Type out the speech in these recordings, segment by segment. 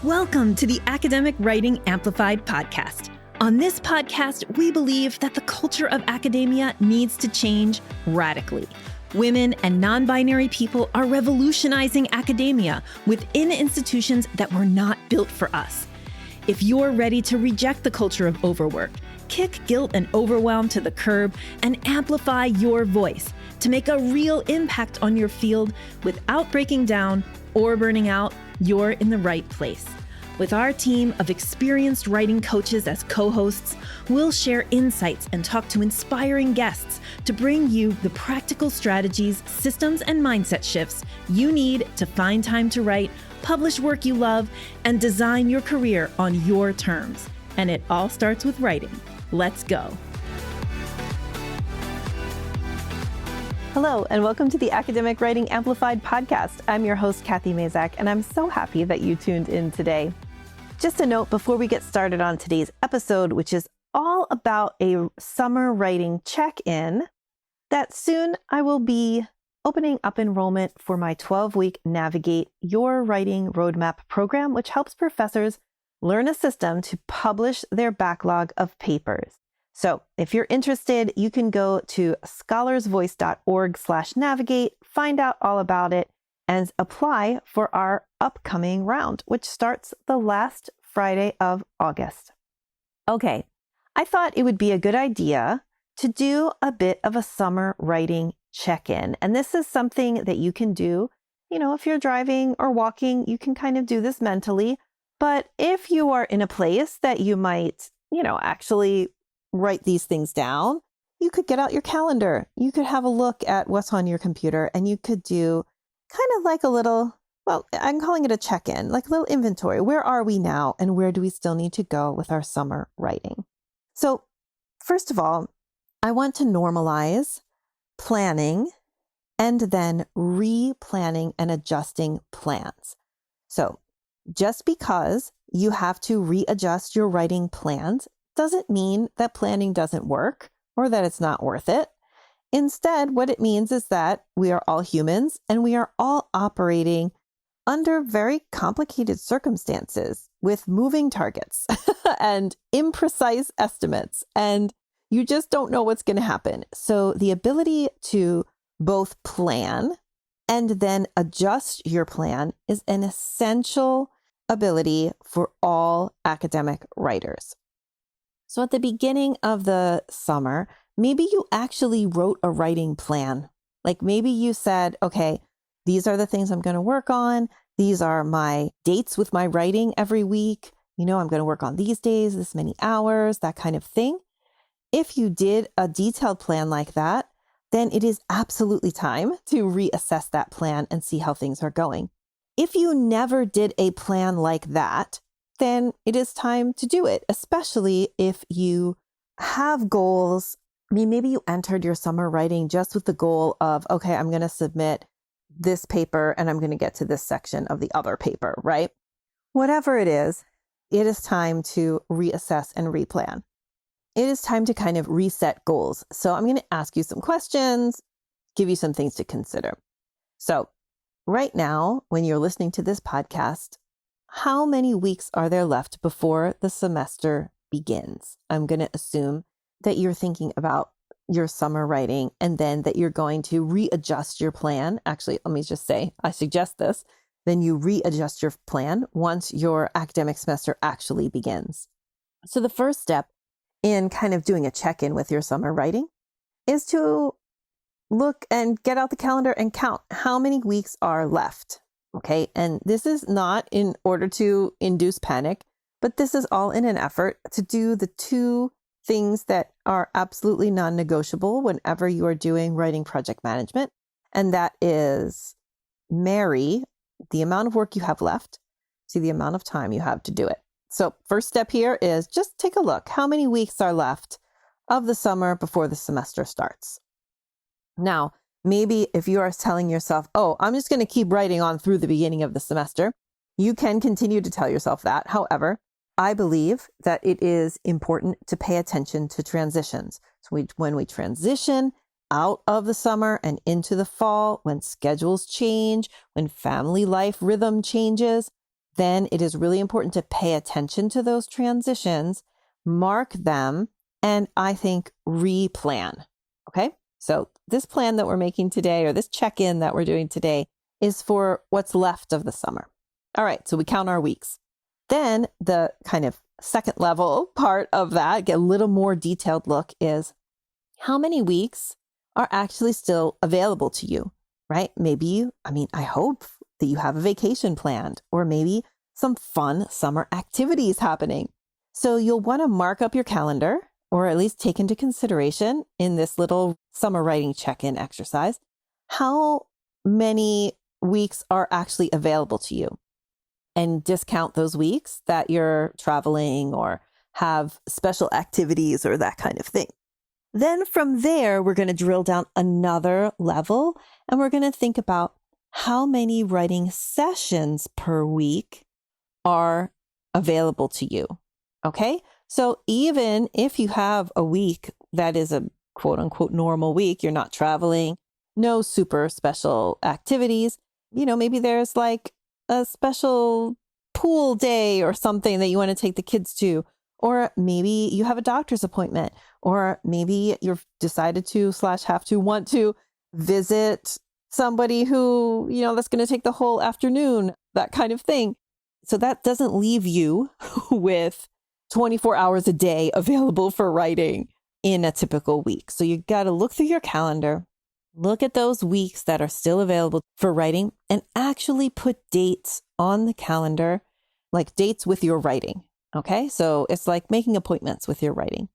Welcome to the Academic Writing Amplified podcast. On this podcast, we believe that the culture of academia needs to change radically. Women and non-binary people are revolutionizing academia within institutions that were not built for us. If you're ready to reject the culture of overwork, kick guilt and overwhelm to the curb, and amplify your voice to make a real impact on your field without breaking down or burning out, you're in the right place. With our team of experienced writing coaches as co-hosts, we'll share insights and talk to inspiring guests to bring you the practical strategies, systems, and mindset shifts you need to find time to write, publish work you love, and design your career on your terms. And it all starts with writing. Let's go. Hello, and welcome to the Academic Writing Amplified podcast. I'm your host, Kathy Mazak, and I'm so happy that you tuned in today. Just a note before we get started on today's episode, which is all about a summer writing check-in, that soon I will be opening up enrollment for my 12-week Navigate Your Writing Roadmap program, which helps professors learn a system to publish their backlog of papers. So if you're interested, you can go to scholarsvoice.org/navigate, find out all about it, and apply for our upcoming round, which starts the last Friday of August. Okay, I thought it would be a good idea to do a bit of a summer writing check-in. And this is something that you can do, if you're driving or walking, you can kind of do this mentally. But if you are in a place that you might, actually write these things down, you could get out your calendar. You could have a look at what's on your computer, and you could do kind of like a little, I'm calling it a check-in, like a little inventory. Where are we now, and where do we still need to go with our summer writing? So first of all, I want to normalize planning and then replanning and adjusting plans. So just because you have to readjust your writing plans doesn't mean that planning doesn't work or that it's not worth it. Instead, what it means is that we are all humans and we are all operating under very complicated circumstances with moving targets and imprecise estimates, and you just don't know what's going to happen. So the ability to both plan and then adjust your plan is an essential ability for all academic writers. So at the beginning of the summer, maybe you actually wrote a writing plan. Like maybe you said, okay, these are the things I'm going to work on. These are my dates with my writing every week. I'm going to work on these days, this many hours, that kind of thing. If you did a detailed plan like that, then it is absolutely time to reassess that plan and see how things are going. If you never did a plan like that, then it is time to do it, especially if you have goals. Maybe you entered your summer writing just with the goal of, okay, I'm going to submit this paper and I'm going to get to this section of the other paper, right? Whatever it is time to reassess and replan. It is time to kind of reset goals. So I'm going to ask you some questions, give you some things to consider. So right now, when you're listening to this podcast, how many weeks are there left before the semester begins? I'm going to assume that you're thinking about your summer writing and then that you're going to readjust your plan. Actually, let me just say, I suggest this. Then you readjust your plan once your academic semester actually begins. So the first step in kind of doing a check-in with your summer writing is to look and get out the calendar and count how many weeks are left. Okay. And this is not in order to induce panic, but this is all in an effort to do the two things that are absolutely non-negotiable whenever you are doing writing project management. And that is marry the amount of work you have left to the amount of time you have to do it. So first step here is just take a look. How many weeks are left of the summer before the semester starts? Now, maybe if you are telling yourself, oh, I'm just going to keep writing on through the beginning of the semester, you can continue to tell yourself that. However, I believe that it is important to pay attention to transitions. So when we transition out of the summer and into the fall, when schedules change, when family life rhythm changes, then it is really important to pay attention to those transitions, mark them, and I think replan. Okay. So this plan that we're making today, or this check-in that we're doing today, is for what's left of the summer. All right. So we count our weeks. Then the kind of second level part of that, get a little more detailed look, is how many weeks are actually still available to you, right? Maybe I hope that you have a vacation planned, or maybe some fun summer activities happening. So you'll want to mark up your calendar, or at least take into consideration in this little summer writing check-in exercise, how many weeks are actually available to you, and discount those weeks that you're traveling or have special activities or that kind of thing. Then from there, we're going to drill down another level, and we're going to think about how many writing sessions per week are available to you. Okay. So even if you have a week that is a quote unquote normal week, you're not traveling, no super special activities, maybe there's like a special pool day or something that you want to take the kids to, or maybe you have a doctor's appointment, or maybe you've decided to want to visit somebody who, that's going to take the whole afternoon, that kind of thing. So that doesn't leave you with 24 hours a day available for writing in a typical week. So you got to look through your calendar, look at those weeks that are still available for writing, and actually put dates on the calendar, like dates with your writing. Okay. So it's like making appointments with your writing.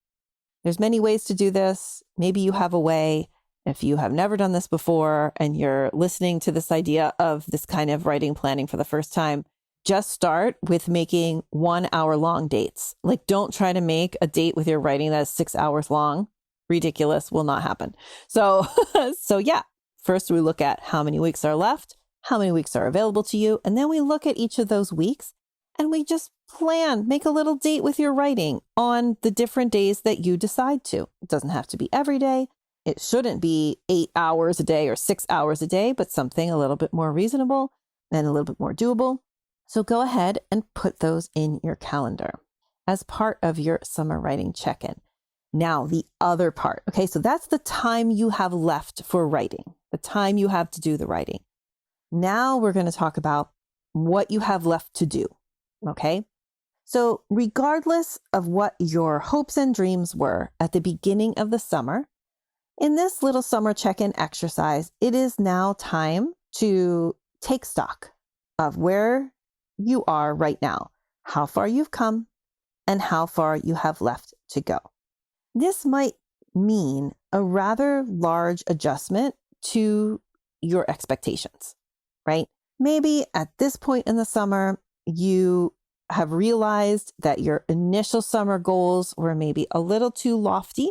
There's many ways to do this. Maybe you have a way. If you have never done this before and you're listening to this idea of this kind of writing planning for the first time, just start with making 1 hour long dates. Like, don't try to make a date with your writing that is 6 hours long. Ridiculous, will not happen. So yeah, first we look at how many weeks are left, how many weeks are available to you. And then we look at each of those weeks and we just make a little date with your writing on the different days that you decide to. It doesn't have to be every day. It shouldn't be 8 hours a day or 6 hours a day, but something a little bit more reasonable and a little bit more doable. So go ahead and put those in your calendar as part of your summer writing check-in. Now, the other part. Okay, so that's the time you have left for writing, the time you have to do the writing. Now we're going to talk about what you have left to do. Okay, so regardless of what your hopes and dreams were at the beginning of the summer, in this little summer check-in exercise, it is now time to take stock of where you are right now, how far you've come, and how far you have left to go. This might mean a rather large adjustment to your expectations, right? Maybe at this point in the summer, you have realized that your initial summer goals were maybe a little too lofty,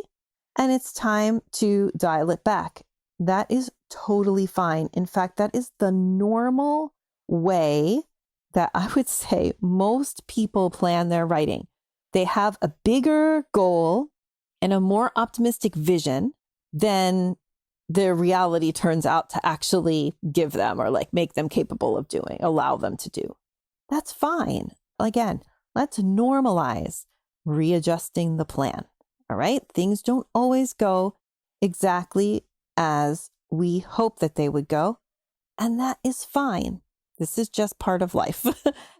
and it's time to dial it back. That is totally fine. In fact, that is the normal way that I would say most people plan their writing. They have a bigger goal and a more optimistic vision than the reality turns out to actually give them, or like make them capable of doing, allow them to do. That's fine. Again, let's normalize readjusting the plan. All right. Things don't always go exactly as we hope that they would go. And that is fine. This is just part of life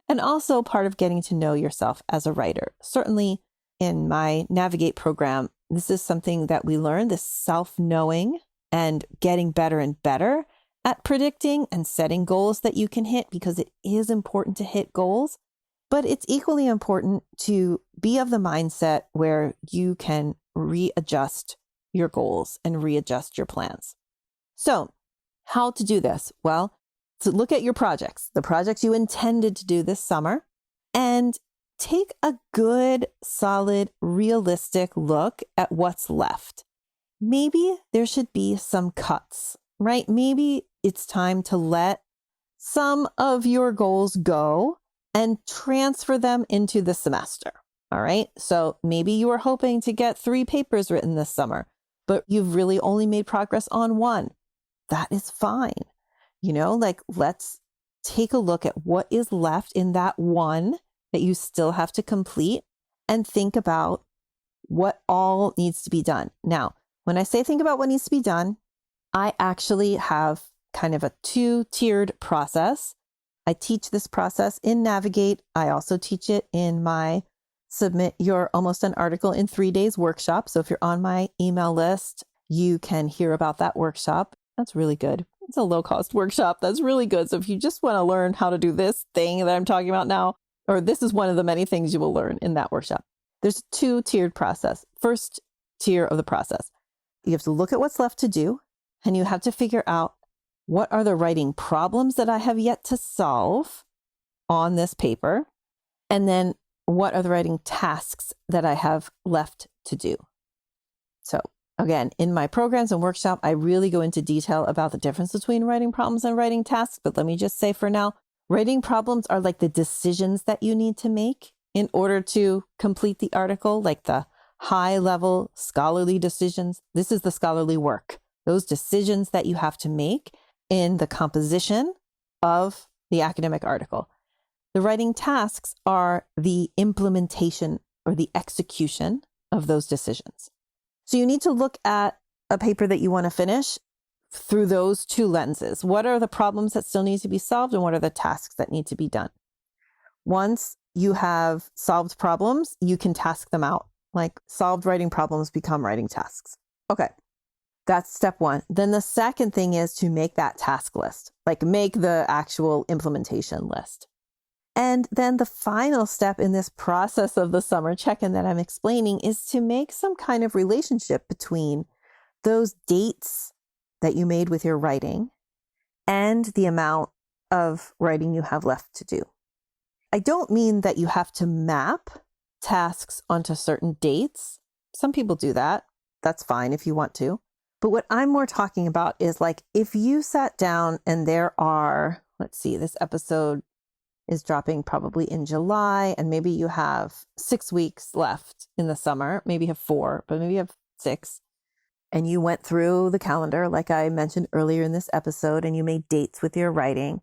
and also part of getting to know yourself as a writer. Certainly in my Navigate program, this is something that we learn, this self-knowing and getting better and better at predicting and setting goals that you can hit, because it is important to hit goals, but it's equally important to be of the mindset where you can readjust your goals and readjust your plans. So how to do this? Well, to look at your projects, the projects you intended to do this summer, and take a good, solid, realistic look at what's left. Maybe there should be some cuts, right? Maybe it's time to let some of your goals go and transfer them into the semester. All right. So maybe you were hoping to get 3 papers written this summer, but you've really only made progress on 1. That is fine. Like, let's take a look at what is left in that one that you still have to complete and think about what all needs to be done. Now, when I say think about what needs to be done, I actually have kind of a 2-tiered process. I teach this process in Navigate. I also teach it in my Submit Your Almost Done Article in 3 Days workshop. So if you're on my email list, you can hear about that workshop. That's really good. It's a low-cost workshop. That's really good. So if you just want to learn how to do this thing that I'm talking about now, or this is one of the many things you will learn in that workshop. There's a 2-tiered process. First tier of the process, you have to look at what's left to do, and you have to figure out what are the writing problems that I have yet to solve on this paper, and then what are the writing tasks that I have left to do. So again, in my programs and workshop, I really go into detail about the difference between writing problems and writing tasks. But let me just say for now, writing problems are like the decisions that you need to make in order to complete the article, like the high level scholarly decisions. This is the scholarly work, those decisions that you have to make in the composition of the academic article. The writing tasks are the implementation or the execution of those decisions. So you need to look at a paper that you want to finish through those 2 lenses. What are the problems that still need to be solved, and what are the tasks that need to be done? Once you have solved problems, you can task them out. Like solved writing problems become writing tasks. Okay, that's step 1. Then the second thing is to make that task list, like make the actual implementation list. And then the final step in this process of the summer check-in that I'm explaining is to make some kind of relationship between those dates that you made with your writing and the amount of writing you have left to do. I don't mean that you have to map tasks onto certain dates. Some people do that. That's fine if you want to. But what I'm more talking about is like if you sat down and there are, let's see, this episode is dropping probably in July, and maybe you have 6 weeks left in the summer. Maybe you have 4, but maybe you have 6. And you went through the calendar, like I mentioned earlier in this episode, and you made dates with your writing.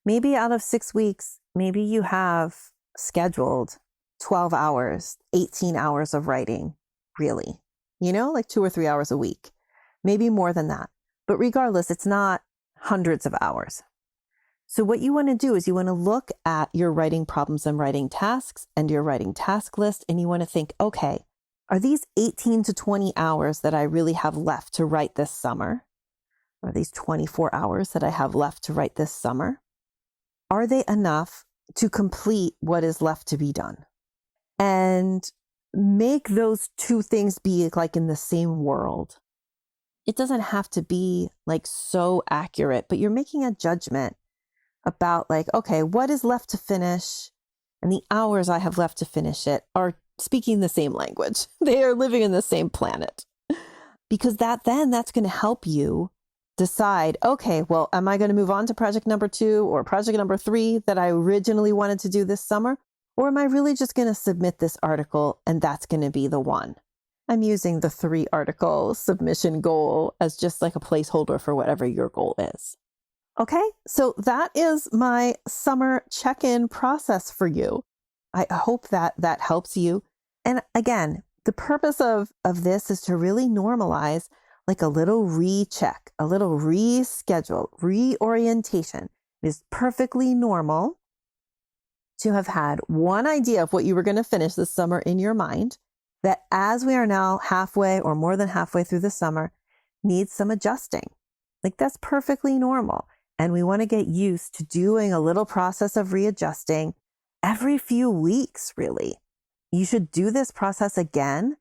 Maybe out of 6 weeks, maybe you have scheduled 12 hours, 18 hours of writing, really, like 2 or 3 hours a week, maybe more than that. But regardless, it's not hundreds of hours. So what you want to do is you want to look at your writing problems and writing tasks and your writing task list, and you want to think, okay, are these 18 to 20 hours that I really have left to write this summer? Or these 24 hours that I have left to write this summer? Are they enough to complete what is left to be done? And make those 2 things be like in the same world. It doesn't have to be like so accurate, but you're making a judgment about like, okay, what is left to finish and the hours I have left to finish it are speaking the same language. They are living in the same planet. Because that's going to help you decide, okay, well, am I going to move on to project number 2 or project number 3 that I originally wanted to do this summer? Or am I really just going to submit this article and that's going to be the one? I'm using the 3 article submission goal as just like a placeholder for whatever your goal is. Okay, so that is my summer check-in process for you. I hope that helps you. And again, the purpose of this is to really normalize like a little recheck, a little reschedule, reorientation. It is perfectly normal to have had one idea of what you were going to finish this summer in your mind, that as we are now halfway or more than halfway through the summer, needs some adjusting. Like that's perfectly normal. And we want to get used to doing a little process of readjusting every few weeks, really. You should do this process again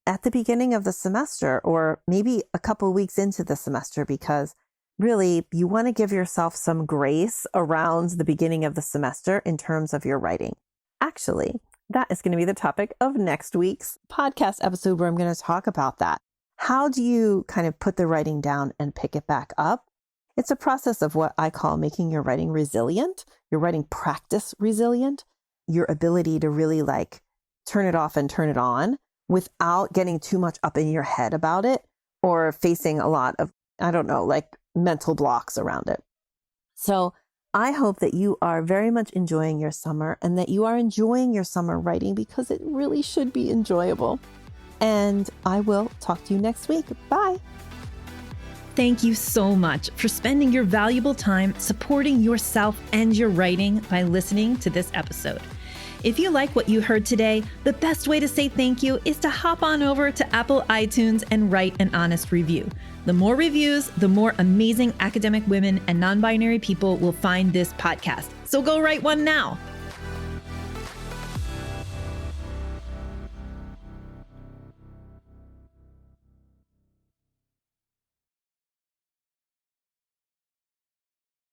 at the beginning of the semester or maybe a couple weeks into the semester, because really you want to give yourself some grace around the beginning of the semester in terms of your writing. Actually, that is going to be the topic of next week's podcast episode, where I'm going to talk about that. How do you kind of put the writing down and pick it back up? It's a process of what I call making your writing resilient, your writing practice resilient, your ability to really like turn it off and turn it on without getting too much up in your head about it or facing a lot of, like mental blocks around it. So I hope that you are very much enjoying your summer and that you are enjoying your summer writing because it really should be enjoyable. And I will talk to you next week. Bye. Thank you so much for spending your valuable time supporting yourself and your writing by listening to this episode. If you like what you heard today, the best way to say thank you is to hop on over to Apple iTunes and write an honest review. The more reviews, the more amazing academic women and non-binary people will find this podcast. So go write one now.